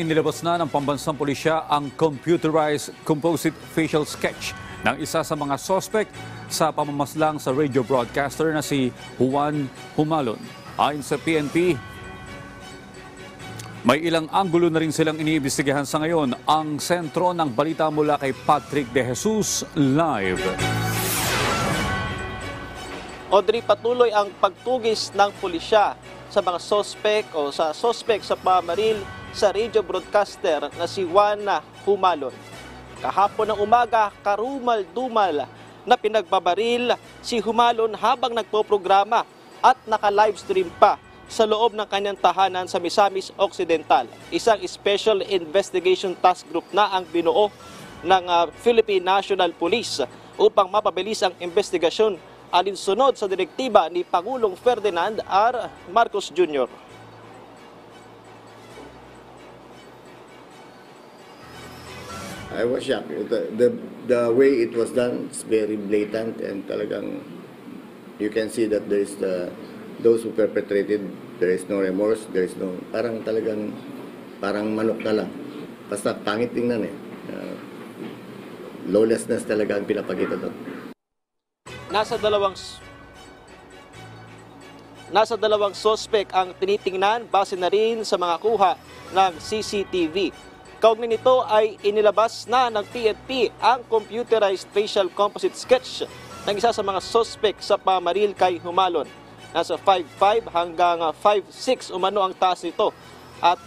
Inilabas na ng pambansang pulisya ang computerized composite facial sketch ng isa sa mga sospek sa pamamaslang sa radio broadcaster na si Juan Humalon. Ayon sa PNP, may ilang anggulo na rin silang iniimbestigahan sa ngayon. Ang sentro ng balita mula kay Patrick De Jesus live. Audrey, patuloy ang pagtugis ng pulisya sa mga sospek o sa sospek sa pamaril sa radio broadcaster na si Juan Humalon. Kahapon ng umaga, karumal-dumal na pinagbabaril si Humalon habang nagpoprograma at naka-livestream pa sa loob ng kanyang tahanan sa Misamis Occidental. Isang Special Investigation Task Group na ang binuo ng Philippine National Police upang mapabilis ang investigasyon alinsunod sa direktiba ni Pangulong Ferdinand R. Marcos Jr. I was shocked. The way it was done is very blatant, and talagang you can see that there is those who perpetrated, there is no remorse, there is no, parang manok na lang. Basta pangit tingnan eh. Lawlessness talaga ang pinapakita doon. Nasa dalawang sospek ang tinitingnan base na rin sa mga kuha ng CCTV. Kaugnay nito ay inilabas na ng PNP ang computerized facial composite sketch ng isa sa mga sospek sa pamaril kay Humalon. Nasa 5'5 hanggang 5'6 umano ang taas nito at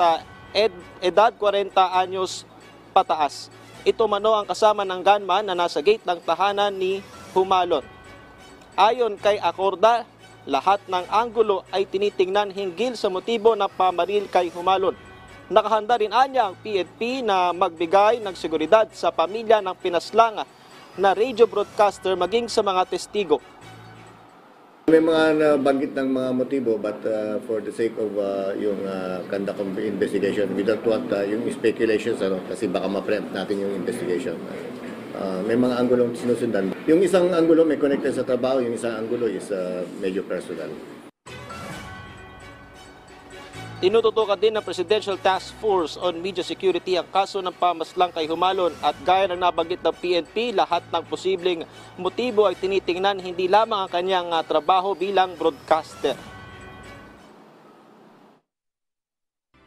edad 40 anyos pataas. Ito mano ang kasama ng gunman na nasa gate ng tahanan ni Humalon. Ayon kay Acorda, lahat ng anggulo ay tinitingnan hinggil sa motibo ng pamaril kay Humalon. Nakahanda rin anya ang PNP na magbigay ng seguridad sa pamilya ng pinaslang na radio broadcaster maging sa mga testigo. May mga nabanggit ng mga motibo, but for the sake of yung conduct of investigation, we don't want yung speculations, kasi baka ma-preempt natin yung investigation. May mga anggulong sinusundan. Yung isang anggulo may connected sa trabaho, yung isang anggulo is medyo personal. Tinututukan din ng Presidential Task Force on Media Security ang kaso ng pamaslang kay Humalon at gaya ng nabanggit ng PNP, lahat ng posibleng motibo ay tinitingnan hindi lamang ang kanyang trabaho bilang broadcaster.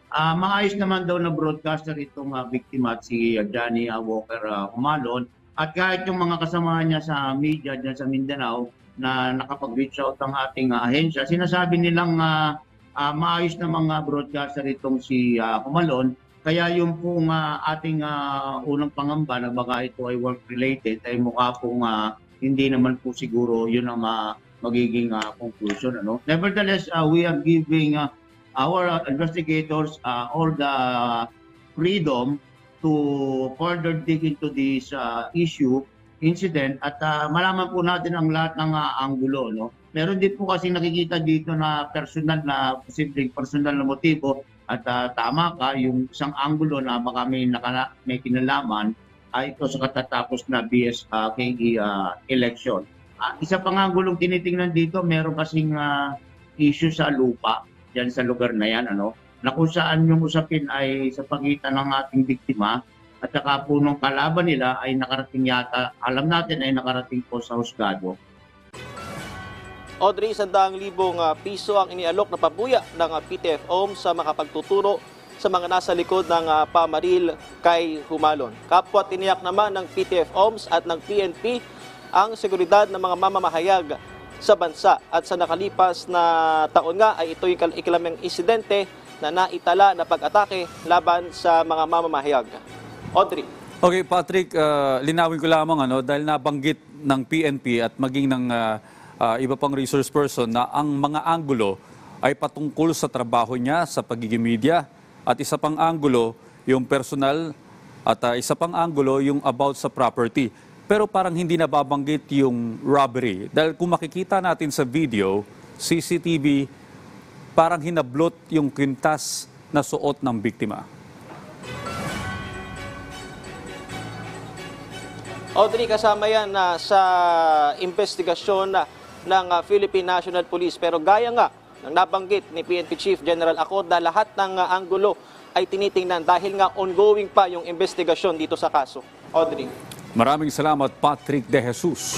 Maayos naman daw na broadcaster itong biktima at si Johnny Walker Humalon, at kahit yung mga kasama niya sa media dyan sa Mindanao na nakapag-reach out ang ating ahensya, sinasabi nilang maayos na mga broadcaster itong si Humalon. Kaya yung pong ating unang pangamba na baka ito ay work-related ay mukha pong hindi naman po siguro yun ang magiging conclusion. Nevertheless, we are giving our investigators all the freedom to further dig into this incident at malaman po natin ang lahat ng anggulo. Meron din po kasi nakikita dito na posibleng personal na motibo at tama ka, yung isang anggulo na baka may kinalaman ay ito sa katatapos na BSKE election. Isa pang anggulong tinitingnan dito, meron kasing issue sa lupa dyan sa lugar na yan, na kung saan yung usapin ay sa pagitan ng ating biktima at saka po nung kalaban nila ay nakarating yata, alam natin ay nakarating po sa husgado. Audrey, 100,000 piso ang inialok na pabuya ng PTFOMS sa makapagtuturo sa mga nasa likod ng pamaril kay Humalon. Kapwa tiniyak naman ng PTFOMS at ng PNP ang seguridad ng mga mamamahayag sa bansa. At sa nakalipas na taon nga ay ito yung ikalawang insidente na naitala na pag-atake laban sa mga mamamahayag. Audrey. Okay, Patrick, linawin ko lamang dahil nabanggit ng PNP at maging ng iba pang resource person na ang mga anggulo ay patungkol sa trabaho niya sa pagiging media at isa pang anggulo yung personal at isa pang anggulo yung about sa property. Pero parang hindi nababanggit yung robbery. Dahil kung makikita natin sa video, CCTV, parang hinablot yung kwintas na suot ng biktima. Audrey, kasama yan sa investigasyon ng Philippine National Police. Pero gaya nga ng nabanggit ni PNP Chief General Acorda, lahat ng anggulo ay tinitingnan dahil nga ongoing pa yung investigasyon dito sa kaso. Audrey. Maraming salamat, Patrick De Jesus.